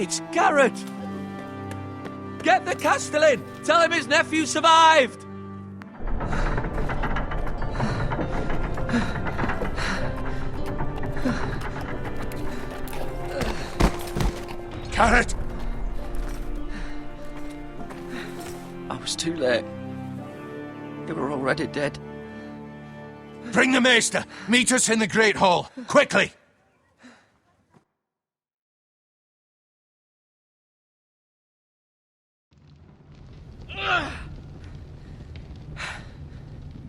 It's Garred! Get the Castellan! Tell him his nephew survived! Garred! I was too late. They were already dead. Bring the Maester! Meet us in the Great Hall! Quickly!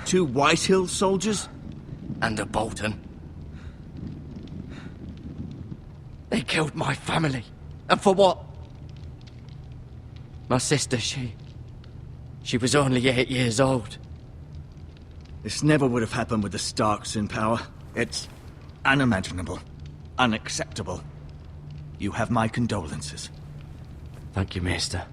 Two Whitehill soldiers? And a Bolton. They killed my family. And for what? My sister, she was only 8 years old. This never would have happened with the Starks in power. It's unimaginable. Unacceptable. You have my condolences. Thank you, Maester.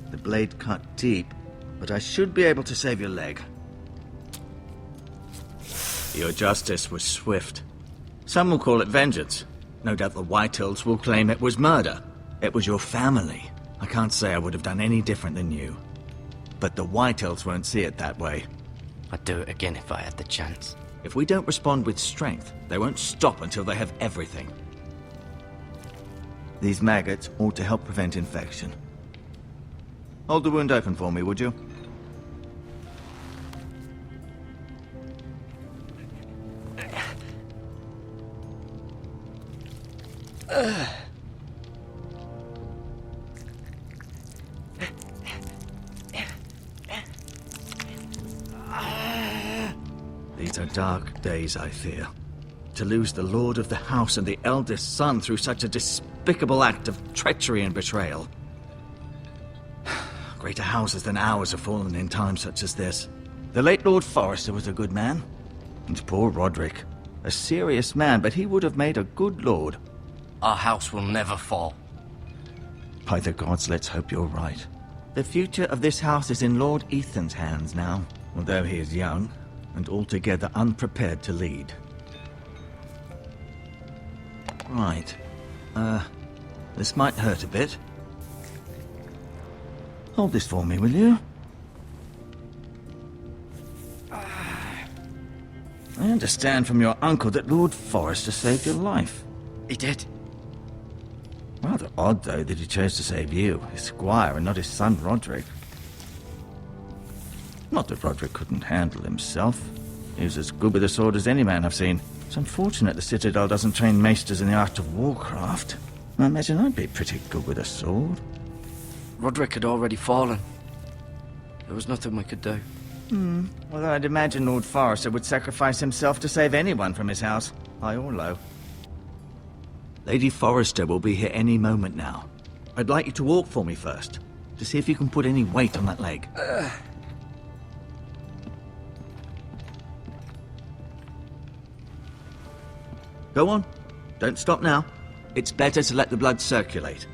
The blade cut deep, but I should be able to save your leg. Your justice was swift. Some will call it vengeance. No doubt the Whitehills will claim it was murder. It was your family. I can't say I would have done any different than you. But the Whitehills won't see it that way. I'd do it again if I had the chance. If we don't respond with strength, they won't stop until they have everything. These maggots ought to help prevent infection. Hold the wound open for me, would you? These are dark days, I fear. To lose the Lord of the House and the eldest son through such a despicable act of treachery and betrayal. Greater houses than ours have fallen in times such as this. The late Lord Forrester was a good man. And poor Roderick. A serious man, but he would have made a good lord. Our house will never fall. By the gods, let's hope you're right. The future of this house is in Lord Ethan's hands now, although he is young and altogether unprepared to lead. Right. This might hurt a bit. Hold this for me, will you? I understand from your uncle that Lord Forrester saved your life. He did. Rather odd, though, that he chose to save you, his squire, and not his son Roderick. Not that Roderick couldn't handle himself. He was as good with a sword as any man I've seen. It's unfortunate the Citadel doesn't train maesters in the art of warcraft. I imagine I'd be pretty good with a sword. Roderick had already fallen. There was nothing we could do. Well, I'd imagine Lord Forrester would sacrifice himself to save anyone from his house, high or low. Lady Forrester will be here any moment now. I'd like you to walk for me first, to see if you can put any weight on that leg. Go on. Don't stop now. It's better to let the blood circulate.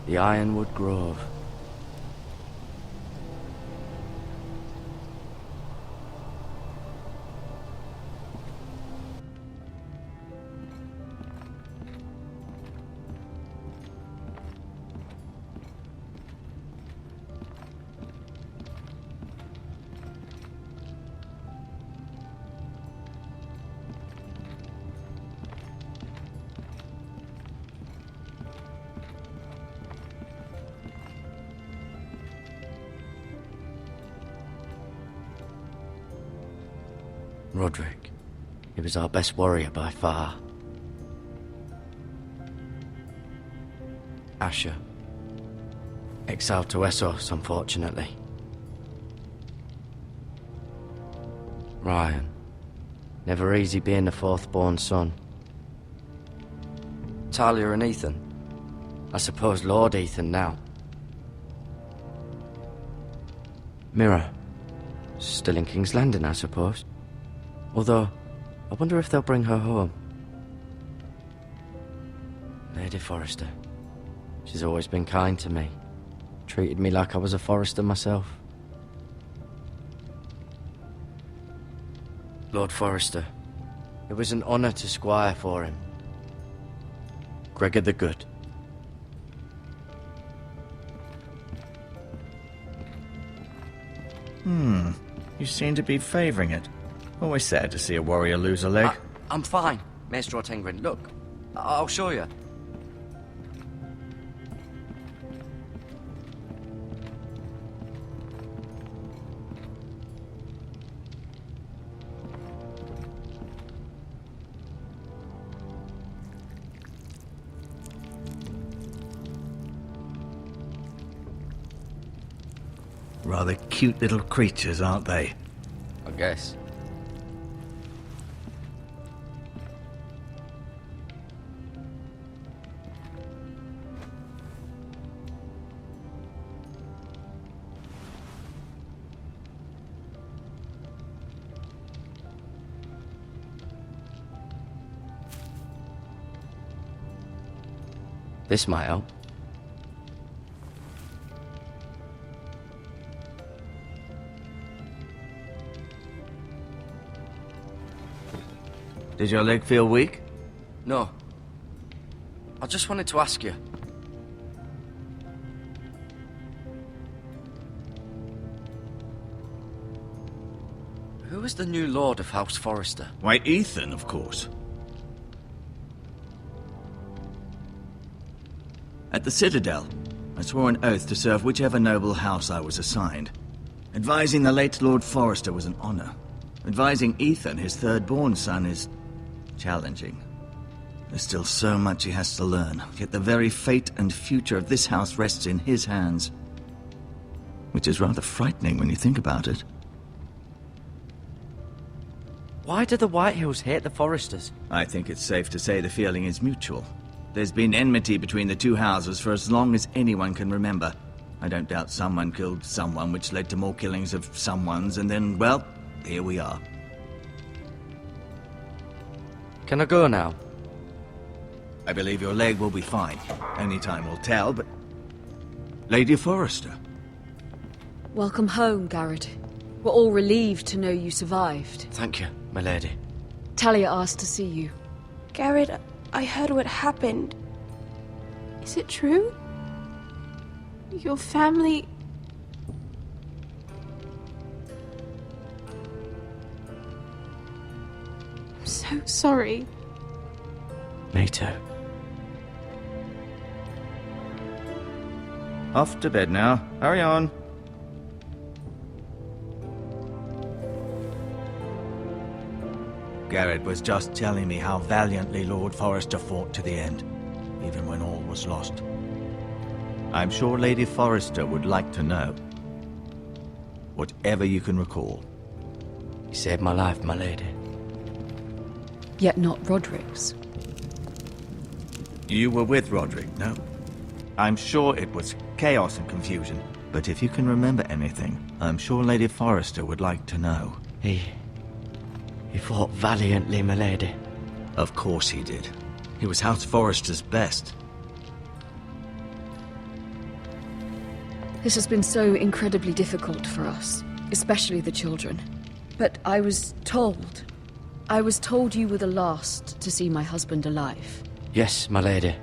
The Ironwood Grove. Roderick. He was our best warrior by far. Asher. Exiled to Essos, unfortunately. Ryan. Never easy being the fourth-born son. Talia and Ethan. I suppose Lord Ethan now. Mira. Still in King's Landing, I suppose. Although, I wonder if they'll bring her home. Lady Forrester. She's always been kind to me. Treated me like I was a Forrester myself. Lord Forrester. It was an honour to squire for him. Gregor the Good. You seem to be favouring it. Always sad to see a warrior lose a leg. I'm fine, Maester Ortengrin. Look, I'll show you. Rather cute little creatures, aren't they? I guess. This might help. Did your leg feel weak? No. I just wanted to ask you. Who is the new Lord of House Forrester? Why, Ethan, of course. At the Citadel, I swore an oath to serve whichever noble house I was assigned. Advising the late Lord Forrester was an honor. Advising Ethan, his third-born son, is challenging. There's still so much he has to learn, yet the very fate and future of this house rests in his hands. Which is rather frightening when you think about it. Why do the Whitehills hate the Forresters? I think it's safe to say the feeling is mutual. There's been enmity between the two houses for as long as anyone can remember. I don't doubt someone killed someone, which led to more killings of someones, and then, well, here we are. Can I go now? I believe your leg will be fine. Only time will tell, but... Lady Forrester. Welcome home, Garred. We're all relieved to know you survived. Thank you, my lady. Talia asked to see you. Garred, I heard what happened. Is it true? Your family... I'm so sorry. Me too. Off to bed now. Hurry on. Garred was just telling me how valiantly Lord Forrester fought to the end, even when all was lost. I'm sure Lady Forrester would like to know. Whatever you can recall. You saved my life, my lady. Yet not Roderick's. You were with Roderick, no? I'm sure it was chaos and confusion, but if you can remember anything, I'm sure Lady Forrester would like to know. He fought valiantly, my lady. Of course he did. He was House Forrester's best. This has been so incredibly difficult for us, especially the children. But I was told you were the last to see my husband alive. Yes, my lady.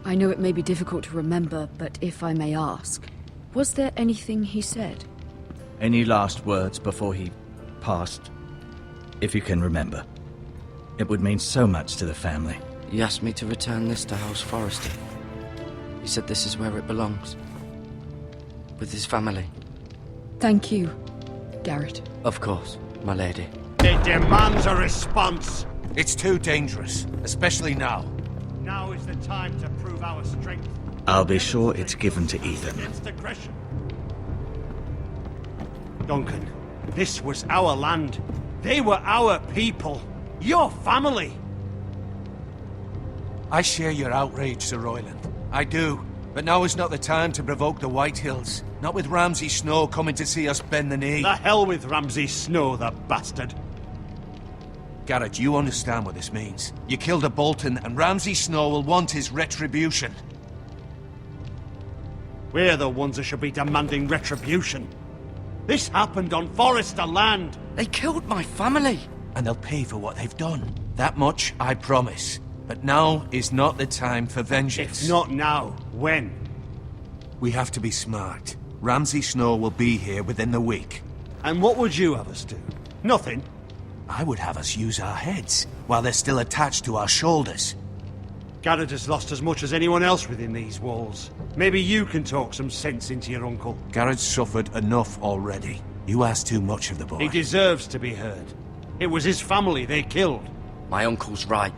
I know it may be difficult to remember, but if I may ask, was there anything he said? Any last words before he passed? If you can remember. It would mean so much to the family. He asked me to return this to House Forrester. He said this is where it belongs. With his family. Thank you, Garred. Of course, my lady. It demands a response. It's too dangerous, especially now. Now is the time to prove our strength. I'll be sure it's given to Ethan. Against aggression. Duncan, this was our land. They were our people. Your family. I share your outrage, Sir Royland. I do. But now is not the time to provoke the White Hills. Not with Ramsay Snow coming to see us bend the knee. The hell with Ramsay Snow, the bastard. Garred, you understand what this means. You killed a Bolton, and Ramsay Snow will want his retribution. We're the ones that should be demanding retribution. This happened on Forrester land. They killed my family. And they'll pay for what they've done. That much, I promise. But now is not the time for vengeance. If not now, when? We have to be smart. Ramsay Snow will be here within the week. And what would you have us do? Nothing. I would have us use our heads, while they're still attached to our shoulders. Garred has lost as much as anyone else within these walls. Maybe you can talk some sense into your uncle. Garred's suffered enough already. You ask too much of the boy. He deserves to be heard. It was his family they killed. My uncle's right.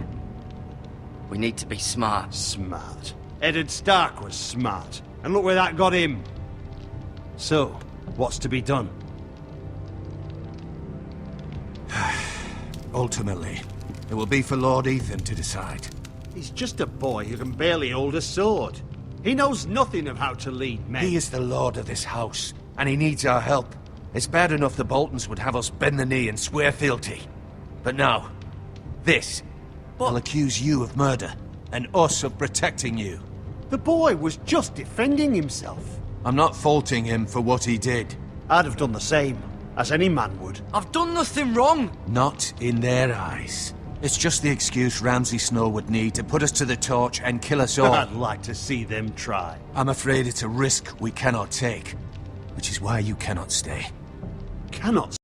We need to be smart. Smart. Eddard Stark was smart. And look where that got him. So, what's to be done? Ultimately, it will be for Lord Ethan to decide. He's just a boy who can barely hold a sword. He knows nothing of how to lead men. He is the lord of this house, and he needs our help. It's bad enough the Boltons would have us bend the knee and swear fealty. But now, this will accuse you of murder, and us of protecting you. The boy was just defending himself. I'm not faulting him for what he did. I'd have done the same, as any man would. I've done nothing wrong. Not in their eyes. It's just the excuse Ramsay Snow would need to put us to the torch and kill us all. I'd like to see them try. I'm afraid it's a risk we cannot take, which is why you cannot stay. Cannot